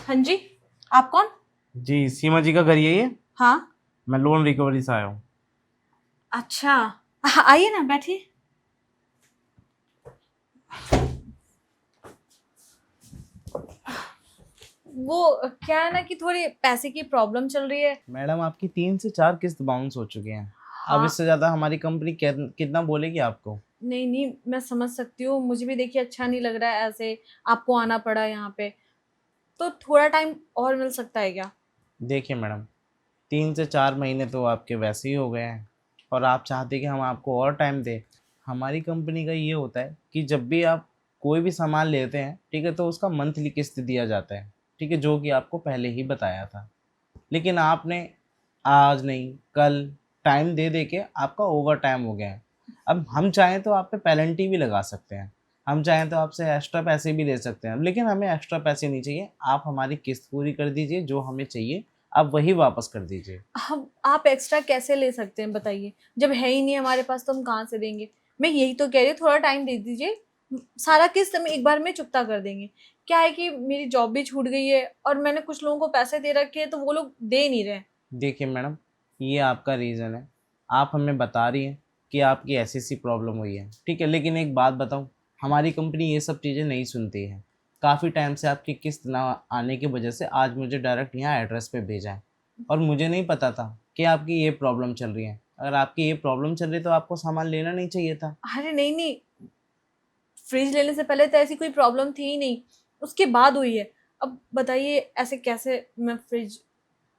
हाँ जी। आप कौन? जी सीमा जी का घर यही है। हाँ। मैं लोन रिकवरी से आया हूँ। अच्छा, आइए ना, बैठिए। वो क्या है ना कि थोड़ी पैसे की प्रॉब्लम चल रही है। मैडम आपकी 3 से 4 किस्त बाउंस हो चुके हैं। अब हाँ। इससे ज़्यादा हमारी कंपनी कितना बोलेगी आपको। नहीं नहीं, मैं समझ सकती हूँ, मुझे भी देखिए अच्छा नहीं लग रहा है ऐसे आपको आना पड़ा यहाँ पे। तो थोड़ा टाइम और मिल सकता है क्या? देखिए मैडम, 3 से 4 महीने तो आपके वैसे ही हो गए हैं और आप चाहते कि हम आपको और टाइम दें। हमारी कंपनी का ये होता है कि जब भी आप कोई भी सामान लेते हैं, ठीक है, तो उसका मंथली किस्त दिया जाता है, ठीक है, जो कि आपको पहले ही बताया था। लेकिन आपने आज नहीं कल टाइम दे दे के आपका ओवर टाइम हो गया है। अब हम चाहें तो आप पे पेनल्टी भी लगा सकते हैं, हम चाहें तो आपसे एक्स्ट्रा पैसे भी ले सकते हैं, लेकिन हमें एक्स्ट्रा पैसे नहीं चाहिए। आप हमारी किस्त पूरी कर दीजिए, जो हमें चाहिए आप वही वापस कर दीजिए। हम आप एक्स्ट्रा कैसे ले सकते हैं बताइए? जब है ही नहीं हमारे पास तो हम कहाँ से देंगे? मैं यही तो कह रही हूँ, थोड़ा टाइम दे दीजिए। सारा किस्त हम एक बार में चुकता कर देंगे। क्या है कि मेरी जॉब भी छूट गई है और मैंने कुछ लोगों को पैसे दे रखे हैं तो वो लोग दे नहीं रहे। देखिए मैडम, ये आपका रीज़न है, आप हमें बता रही हैं कि आपकी ऐसी ऐसी प्रॉब्लम हुई है, ठीक है, लेकिन एक बात बताऊं, हमारी कंपनी ये सब चीज़ें नहीं सुनती है। काफ़ी टाइम से आपकी किस्त ना आने की वजह से आज मुझे डायरेक्ट यहाँ एड्रेस पे भेजा है और मुझे नहीं पता था कि आपकी ये प्रॉब्लम चल रही है। अगर आपकी ये प्रॉब्लम चल रही तो आपको सामान लेना नहीं चाहिए था। अरे नहीं नहीं, फ्रिज लेने से पहले तो ऐसी कोई प्रॉब्लम थी ही नहीं, उसके बाद हुई है। अब बताइए ऐसे कैसे मैं फ्रिज।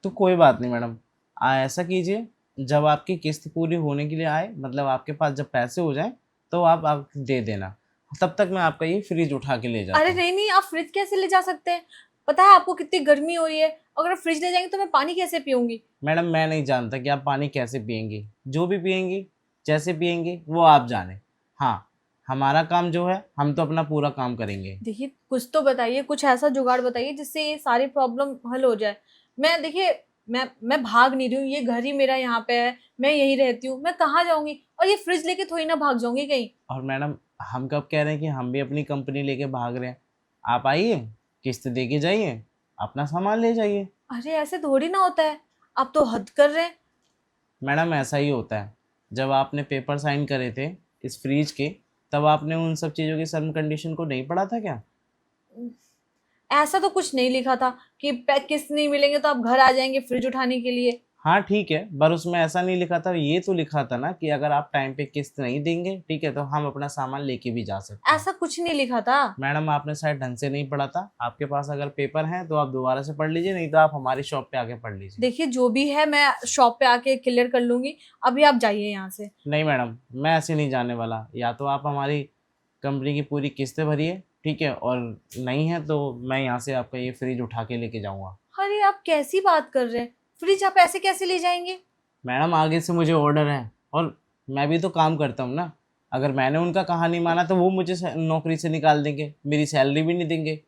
तो कोई बात नहीं मैडम, ऐसा कीजिए, जब आपकी किस्त पूरी होने के लिए आए, मतलब आपके पास जब पैसे हो जाएं, तो आप दे देना। तब तक मैं आपका ये फ्रिज उठा के ले अरे जाता हूँ। नहीं नहीं, आप फ्रिज कैसे ले जा सकते हैं? पता है आपको कितनी गर्मी हो रही है? अगर आप फ्रिज ले जाएंगे तो मैं पानी कैसे पीऊंगी? मैडम मैं नहीं जानता कि आप पानी कैसे पियेंगी, जो भी पियेंगी, जैसे पियेंगी वो आप जाने। हाँ, हमारा काम जो है, हम तो अपना पूरा काम करेंगे। देखिए कुछ तो बताइए, कुछ ऐसा जुगाड़ बताइए जिससे ये सारी प्रॉब्लम हल हो जाए। मैं देखिए, मैं भाग नहीं रही हूँ, ये घर ही मेरा यहाँ पे है, मैं यहीं रहती हूँ, मैं कहाँ जाऊंगी? और ये फ्रिज लेके थोड़ी ना भाग जाऊंगी कहीं। और मैडम, हम कब कह रहे हैं कि हम भी अपनी कंपनी लेके भाग रहे हैं। आप आइए, किस्त दे के जाइए, अपना सामान ले जाइए। अरे ऐसे थोड़ी ना होता है, आप तो हद कर रहे हैं। मैडम ऐसा ही होता है, जब आपने पेपर साइन करे थे इस फ्रीज के, तब आपने उन सब चीज़ों की सर्म कंडीशन को नहीं पढ़ा था क्या। ऐसा तो कुछ नहीं लिखा था कि किस्त नहीं मिलेंगे तो आप घर आ जाएंगे फ्रिज उठाने के लिए। हाँ ठीक है, पर उसमें ऐसा नहीं लिखा था, ये तो लिखा था ना कि अगर आप टाइम पे किस्त नहीं देंगे, ठीक है, तो हम अपना सामान लेके भी जा सकते हैं। ऐसा कुछ नहीं लिखा था। मैडम आपने शायद ढंग से नहीं पढ़ा था, आपके पास अगर पेपर हैं तो आप दोबारा से पढ़ लीजिए, नहीं तो आप हमारी शॉप पे आके पढ़ लीजिए। देखिए जो भी है मैं शॉप पे आके क्लियर कर लूंगी। अभी आप जाइए यहाँ से। नहीं मैडम, मैं ऐसे नहीं जाने वाला। या तो आप हमारी कंपनी की पूरी किस्तें भरिए, ठीक है, और नहीं है तो मैं यहाँ से आपका ये फ्रिज उठा के लेके जाऊँगा। अरे आप कैसी बात कर रहे हैं? फ्रिज आप ऐसे कैसे ले जाएंगे? मैडम आगे से मुझे ऑर्डर है और मैं भी तो काम करता हूँ ना। अगर मैंने उनका कहा नहीं माना तो वो मुझे नौकरी से निकाल देंगे, मेरी सैलरी भी नहीं देंगे।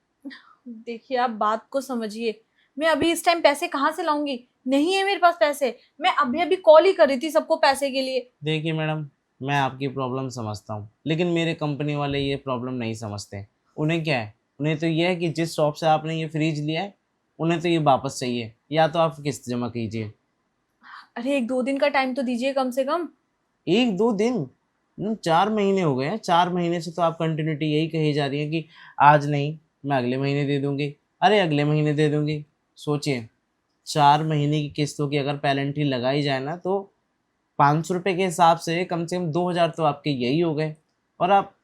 देखिए आप बात को समझिए। मैं अभी इस टाइम पैसे कहाँ से लाऊंगी? नहीं है मेरे पास पैसे। मैं अभी अभी कॉल ही कर रही थी सबको पैसे के लिए। देखिए मैडम, मैं आपकी प्रॉब्लम समझता हूँ, लेकिन मेरे कंपनी वाले ये प्रॉब्लम नहीं समझते। उन्हें क्या है, उन्हें तो ये है कि जिस शॉप से आपने ये फ्रिज लिया है, उन्हें तो ये वापस चाहिए, या तो आप किस्त जमा कीजिए। अरे एक दो दिन का टाइम तो दीजिए कम से कम। 1 2 दिन? 4 महीने हो गए हैं, 4 महीने से तो आप कंटिन्यूटी यही कही जा रही है कि आज नहीं, मैं अगले महीने दे दूंगी, अरे अगले महीने दे दूंगी। सोचिए, 4 महीने की किस्तों की अगर पेनल्टी लगाई जाए ना, तो 500 रुपये के हिसाब से कम 2,000 तो आपके यही हो गए। और आप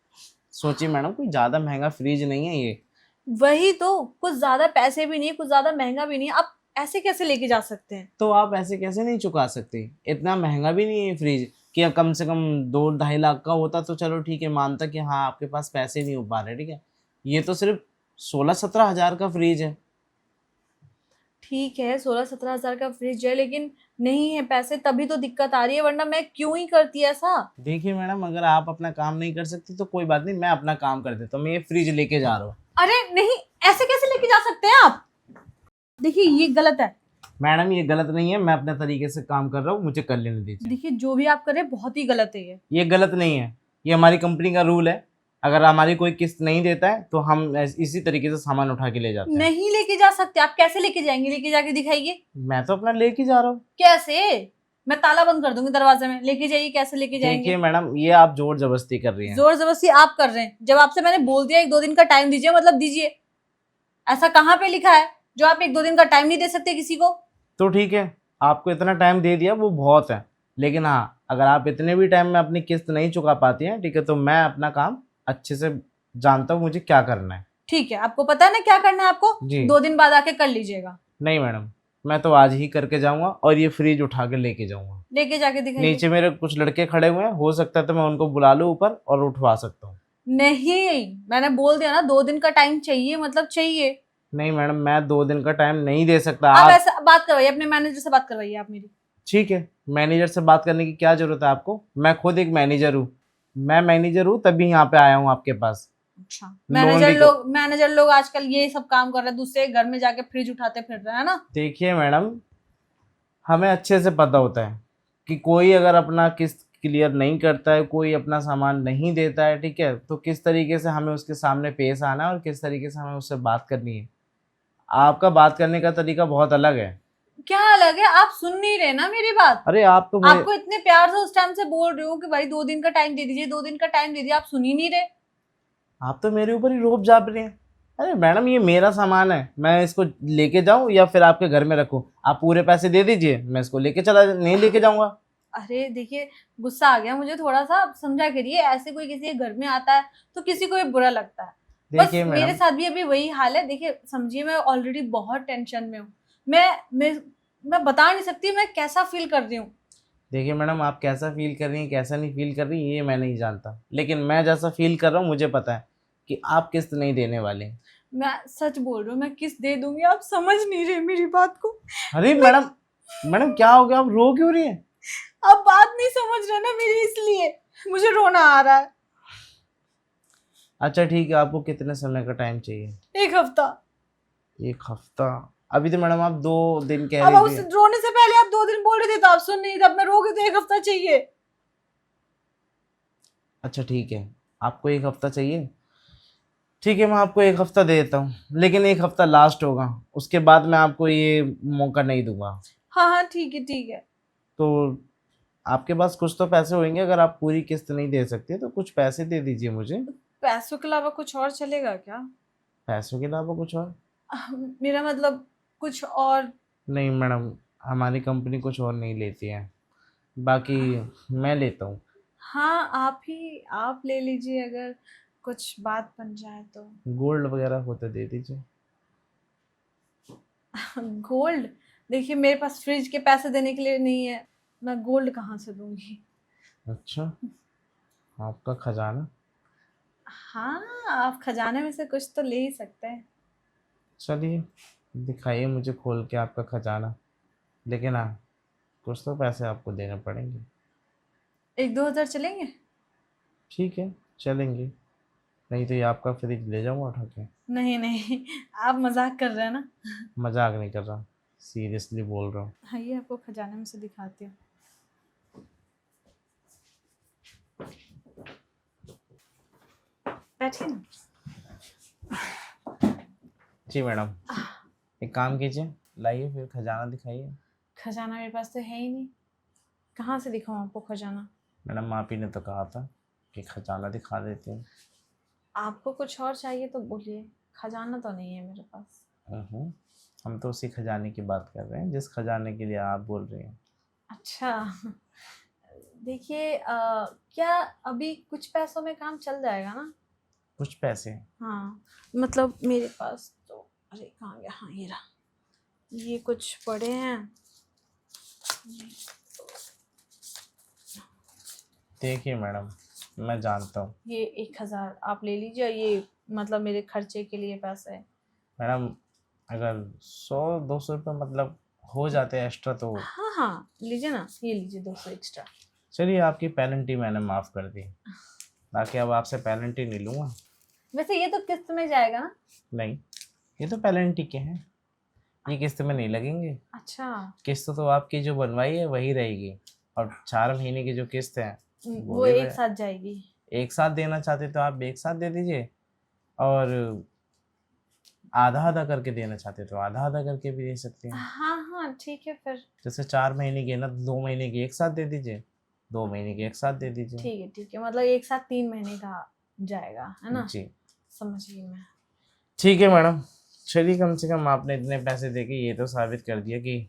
सोचिए मैडम, कोई ज़्यादा महंगा फ्रिज नहीं है ये। वही तो, कुछ ज्यादा पैसे भी नहीं, कुछ ज्यादा महंगा भी नहीं, आप ऐसे कैसे लेके जा सकते हैं? तो आप ऐसे कैसे नहीं चुका सकते, इतना महंगा भी नहीं है फ्रिज कि अब कम से कम 2 ढाई लाख का होता तो चलो ठीक है, मानता कि हाँ आपके पास पैसे नहीं हो पा रहे, ठीक है। ये तो सिर्फ 16 17 हज़ार का फ्रिज है। ठीक है 16 17 हजार का फ्रिज है, लेकिन नहीं है पैसे तभी तो दिक्कत आ रही है, वरना मैं क्यों ही करती ऐसा। देखिए मैडम, अगर आप अपना काम नहीं कर सकते तो कोई बात नहीं, मैं अपना काम कर देता हूँ, मैं ये फ्रिज लेके जा रहा हूँ। अरे नहीं, ऐसे कैसे लेके जा सकते हैं आप? देखिए ये गलत है। मैडम ये गलत नहीं है, मैं अपने तरीके से काम कर रहा हूँ, मुझे कर लेने दीजिए। देखिए जो भी आप कर रहे हैं बहुत ही गलत है ये। ये गलत नहीं है, ये हमारी कंपनी का रूल है। अगर हमारी कोई किस्त नहीं देता है तो हम इसी तरीके से सामान उठा के ले जाते हैं। नहीं लेके जा सकते आप, कैसे लेके जाएंगे? लेके जाके दिखाइए। मैं तो अपना लेके जा रहा हूँ। कैसे? मैं ताला बंद कर दूंगी दरवाजे में। लेके जाइए, कैसे लेके देखिए जाएंगे? मैडम, ये आप जोर जबरदस्ती कर रही हैं। जोर जबरदस्ती आप कर रहे हैं। जब आपसे मैंने बोल दिया 1-2 दिन का टाइम दीजिए, मतलब दीजिए। ऐसा कहाँ पे लिखा है जो आप 1-2 दिन का टाइम नहीं दे सकते किसी को? तो ठीक है, आपको इतना टाइम दे दिया वो बहुत है, लेकिन हाँ अगर आप इतने भी टाइम में अपनी किस्त नहीं चुका पाती हैं, ठीक है, तो मैं अपना काम अच्छे से जानता हूँ मुझे क्या करना है। ठीक है, आपको पता है ना क्या करना है आपको? जी 2 दिन बाद आके कर लीजिएगा। नहीं मैडम, मैं तो आज ही करके जाऊंगा और ये फ्रिज उठा के लेके जाऊंगा। लेके जाके दिखाइए। नीचे मेरे कुछ लड़के खड़े हुए हैं, हो सकता है तो मैं उनको बुला लूँ ऊपर और उठवा सकता हूँ। नहीं, मैंने बोल दिया ना 2 दिन का टाइम चाहिए, मतलब चाहिए। नहीं मैडम, मैं 2 दिन का टाइम नहीं दे सकता। आप आप ऐसा बात करवाइए, अपने मैनेजर से बात करवाइए आप मेरी। ठीक है, मैनेजर से बात करने की क्या जरूरत है आपको? मैं खुद एक मैनेजर हूँ, मैं मैनेजर हूँ तभी यहाँ पे आया हूँ आपके पास। अच्छा, लोन मैनेजर लोग आजकल ये सब काम कर रहे हैं, दूसरे के घर में जाके फ्रिज उठाते फिर रहे हैं ना। देखिए मैडम, हमें अच्छे से पता होता है कि कोई अगर अपना किस्त क्लियर नहीं करता है, कोई अपना सामान नहीं देता है, ठीक है, तो किस तरीके से हमें उसके सामने पेश आना है और किस तरीके से हमें उससे बात करनी है। आपका बात करने का तरीका बहुत अलग है। क्या अलग है? आप सुन नहीं रहे ना मेरी बात। अरे आप तो मेरे आपको इतने प्यार से उस टाइम से बोल रही हूँ कि भाई 2 दिन का टाइम दे दीजिए, 2 दिन का टाइम दे दिया, आप सुन ही नहीं रहे। आप तो मेरे ऊपर ही रोब जाप रहे हैं। अरे मैडम, ये मेरा सामान है, मैं इसको लेके जाऊं या फिर आपके घर में रखूं? आप पूरे पैसे दे दीजिए, मैं इसको लेके चला नहीं लेके जाऊंगा। अरे देखिए, गुस्सा आ गया मुझे थोड़ा सा, आप समझा करिए। ऐसे कोई किसी के घर में आता है तो किसी को भी बुरा लगता है। बस देखिए मेरे मैडम, साथ भी अभी वही हाल है। देखिए समझिए, मैं ऑलरेडी बहुत टेंशन में हूँ। मैं बता नहीं सकती मैं कैसा फील कर रही हूँ। देखिए मैडम, आप कैसा फील कर रही हैं कैसा नहीं फील कर रही हैं, ये मैं नहीं जानता, लेकिन मैं जैसा फील कर रहा हूँ मुझे पता है कि आप किस्त नहीं देने वाले। मैं सच बोल रही हूँ, मैं किस दे दूंगी। आप समझ नहीं रहे मेरी बात को। अरे मैं मैडम, मैडम क्या हो गया, आप रो क्यों रही हैं? आप बात नहीं समझ रहे ना मेरी, इसलिए मुझे रोना आ रहा है। अच्छा ठीक है, आपको कितने समय का टाइम चाहिए? 1 हफ्ता। 1 हफ्ता? अभी तो मैडम आप 2 दिन कह अब रही उस थी। रोने से पहले आप 2 दिन बोल रहे थे तो आप सुन नहीं रहे। अब मैं रो गई तो 1 हफ्ता चाहिए। अच्छा ठीक है, आपको 1 हफ्ता चाहिए, ठीक है, मैं आपको 1 हफ्ता दे देता हूँ, लेकिन 1 हफ्ता लास्ट होगा, उसके बाद मैं आपको ये मौका नहीं दूंगा। हाँ हाँ, ठीक है ठीक है। तो आपके पास कुछ तो पैसे होंगे, अगर आप पूरी किस्त नहीं दे सकते तो कुछ पैसे दे दीजिए मुझे। पैसों के अलावा कुछ और चलेगा क्या? पैसों के अलावा कुछ और? मेरा मतलब कुछ और। नहीं मैडम, हमारी कंपनी कुछ और नहीं लेती है, बाकी मैं लेता हूँ। हाँ, आप ले लीजिए, अगर कुछ बात बन जाए तो। गोल्ड वगैरह होते दे दीजिए। गोल्ड? देखिए मेरे पास फ्रिज के पैसे देने के लिए नहीं है, मैं गोल्ड कहाँ से दूंगी। अच्छा, आपका खजाना? हाँ, आप खजाने में से कुछ तो ले ही सकते हैं। चलिए, दिखाइए मुझे खोल के आपका खजाना, लेकिन हाँ कुछ तो पैसे आपको देने पड़ेंगे। 1-2 हजार चलेंगे? ठीक है, चलेंगे, नहीं तो ये आपका फ्रिज ले जाऊंगा उठा के। नहीं नहीं, आप मजाक कर रहे हैं ना। मजाक नहीं कर रहा, सीरियसली बोल रहा हूँ। हाँ, ये आपको खजाने में से दिखाती हूँ। बैठिए ना। जी मैडम, एक काम कीजिए, लाइए फिर खजाना दिखाइए। खजाना मेरे पास तो है ही नहीं, कहाँ से दिखाऊं आपको खजाना? मैडम आप ही ने तो कहा था कि खजाना दिखा देते हैं। आपको कुछ और चाहिए तो बोलिए, खजाना तो नहीं है मेरे पास। हम तो उसी खजाने की बात कर रहे हैं जिस खजाने के लिए आप बोल रही हैं। अच्छा, देखिए क्या अभी कुछ पैसों में काम चल जाएगा ना? कुछ पैसे? हाँ, मतलब मेरे पास तो, अरे कहाँ गया, हाँ ये रहा। ये कुछ पड़े हैं। देखिए मैडम, मैं जानता हूँ। ये 1 हजार आप ले लीजिए, ये मतलब मेरे खर्चे के लिए पैसे है। मैडम अगर 100-200 रुपये मतलब हो जाते हैं एक्स्ट्रा तो। हाँ हाँ, लीजिए ना, ये लीजिए 200 एक्स्ट्रा। चलिए, आपकी पेनल्टी मैंने माफ़ कर दी, बाकी अब आपसे पेनल्टी नहीं लूँगा। वैसे ये तो किस्त में जाएगा ना? नहीं, ये तो पेनल्टी के हैं, ये किस्त में नहीं लगेंगे। अच्छा, किस्त तो आपकी जो बनवाई है वही रहेगी, और 4 महीने की जो किस्त है वो भी एक साथ जाएगी। एक साथ देना चाहते तो आप एक साथ दे दीजिए, और आधा आधा करके देना चाहते तो आधा आधा करके भी दे सकते हैं। हाँ हाँ ठीक है फिर। जैसे 4 महीने की है ना, 2 महीने की एक साथ दे दीजिए, 2 महीने की एक साथ दे दीजिए। ठीक है, मतलब एक साथ 3 महीने का जाएगा, है ना? जी समझ गई मैं। ठीक है मैडम, चलिए कम से कम आपने इतने पैसे देके ये तो साबित कर दिया कि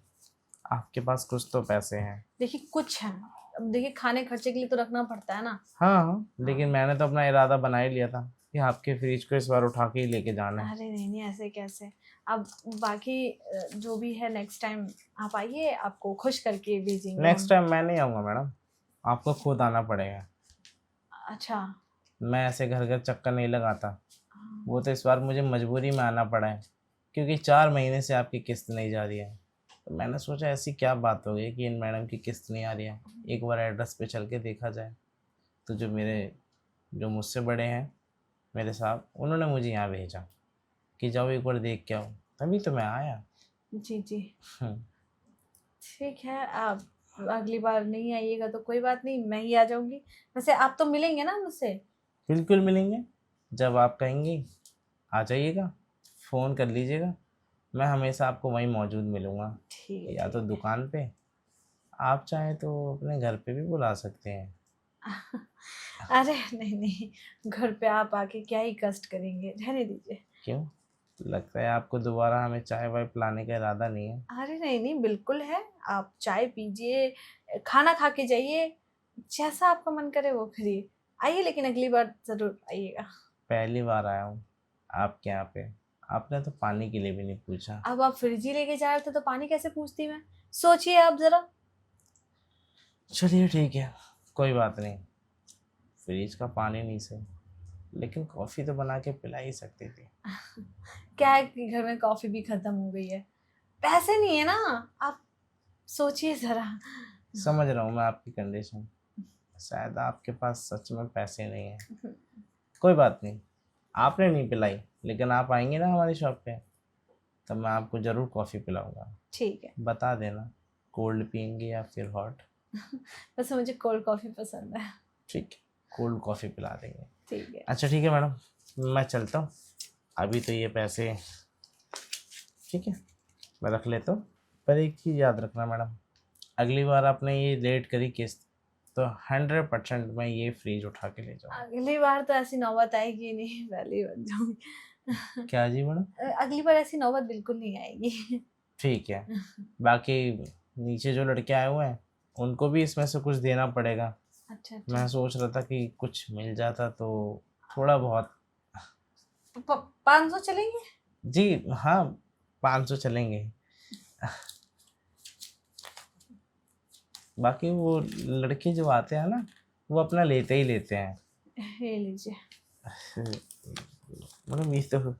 आपके पास कुछ तो पैसे हैं। देखिए कुछ है, अब देखिए खाने खर्चे के लिए तो रखना पड़ता है ना। हाँ लेकिन मैंने तो अपना इरादा बना ही लिया था कि आपके फ्रिज को इस बार उठा के ही लेके जाना है। अरे नहीं नहीं, ऐसे कैसे। अब बाकी जो भी है नेक्स्ट टाइम आप आइए, आपको खुश करके भेजेंगे नेक्स्ट हम। टाइम मैं नहीं आऊँगा मैडम, आपको खुद आना पड़ेगा। अच्छा। मैं ऐसे घर घर चक्कर नहीं लगाता। हाँ, वो तो इस बार मुझे मजबूरी में आना पड़ा है, क्योंकि 4 महीने से आपकी किस्त नहीं जा रही है। तो मैंने सोचा ऐसी क्या बात हो गई कि इन मैडम की किस्त नहीं आ रही है, एक बार एड्रेस पे चल के देखा जाए। तो जो मुझसे बड़े हैं, मेरे साहब, उन्होंने मुझे यहाँ भेजा कि जाओ एक बार देख के आओ, तभी तो मैं आया। जी जी हम्म, ठीक है। आप अगली बार नहीं आइएगा तो कोई बात नहीं, मैं ही आ जाऊंगी। वैसे आप तो मिलेंगे ना मुझसे? बिल्कुल मिलेंगे, जब आप कहेंगी आ जाइएगा, फ़ोन कर लीजिएगा, मैं हमेशा आपको वहीं मौजूद मिलूँगा, ठीक है या तो ठीक दुकान पे, आप चाहें तो अपने घर पे भी बुला सकते हैं। है। अरे नहीं नहीं, घर पे आप आके क्या ही कष्ट करेंगे, रहने दीजिए। क्यों, लगता है आपको दोबारा हमें चाय वाय पिलाने का इरादा नहीं है? अरे नहीं नहीं, बिल्कुल है। आप चाय पीजिए, खाना खा के जाइए, जैसा आपका मन करे वो करिए। आइए, लेकिन अगली बार जरूर आइएगा। पहली बार आया हूँ आपके यहाँ पे, आपने तो पानी के लिए भी नहीं पूछा। अब आप फ्रिज ही लेके जा रहे थे तो पानी कैसे पूछती मैं? सोचिए आप जरा। चलिए ठीक है, कोई बात नहीं, फ्रिज का पानी नहीं सही, लेकिन कॉफ़ी तो बना के पिला ही सकती थी। क्या है कि घर में कॉफी भी खत्म हो गई है, पैसे नहीं है ना। आप सोचिए जरा। समझ रहा हूँ मैं आपकी कंडीशन, शायद आपके पास सच में पैसे नहीं है। कोई बात नहीं, आपने नहीं पिलाई, लेकिन आप आएंगे ना हमारी शॉप पे, तब मैं आपको ज़रूर कॉफ़ी पिलाऊंगा। ठीक है। बता देना, कोल्ड पियेंगे या फिर हॉट? वैसे मुझे कोल्ड कॉफी पसंद है। ठीक है, कोल्ड कॉफ़ी पिला देंगे। ठीक है। अच्छा ठीक है मैडम, मैं चलता हूँ, अभी तो ये पैसे, ठीक है, मैं रख लेता हूँ। पर एक चीज़ याद रखना मैडम, अगली बार आपने ये लेट करी किस्त तो 100% मैं ये फ्रिज उठा के ले जाऊँगा। अगली बार तो ऐसी नौबत आएगी नहीं, पहले ही बन जाऊंगी। क्या जी मैडम? अगली बार ऐसी नौबत बिल्कुल नहीं आएगी। ठीक है, बाकी नीचे जो लड़के आए हुए हैं उनको भी इसमें से कुछ देना पड़ेगा। अच्छा मैं अच्छा। सोच रहा था कि कुछ मिल जाता तो थोड़ा बहुत। 500 चलेंगे? जी हाँ, 500 चलेंगे। बाकी वो लड़के जो आते हैं ना, वो अपना लेते ही लेते हैं। ये लीजिए। मतलब ये तो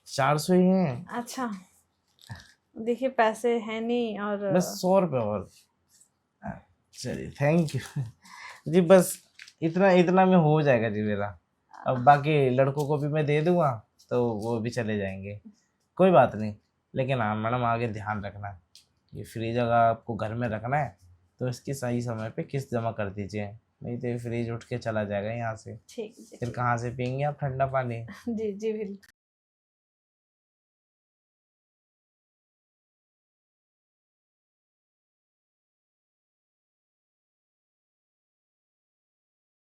400 ही हैं, अच्छा, देखिए पैसे हैं नहीं और बस 100 रुपये और। चलिए थैंक यू। जी बस इतना इतना में हो जाएगा जी मेरा, अब बाकी लड़कों को भी मैं दे दूंगा तो वो भी चले जाएंगे। कोई बात नहीं, लेकिन हाँ मैडम आगे ध्यान रखना, ये फ्रिज अगर आपको घर में रखना है तो इसकी सही समय पे किस्त जमा कर दीजिए, नहीं तो ये फ्रिज उठ के चला जाएगा यहाँ से, ठीक जी फिर ठीक। कहाँ से पियेंगे आप ठंडा पानी। जी जी बिल्कुल।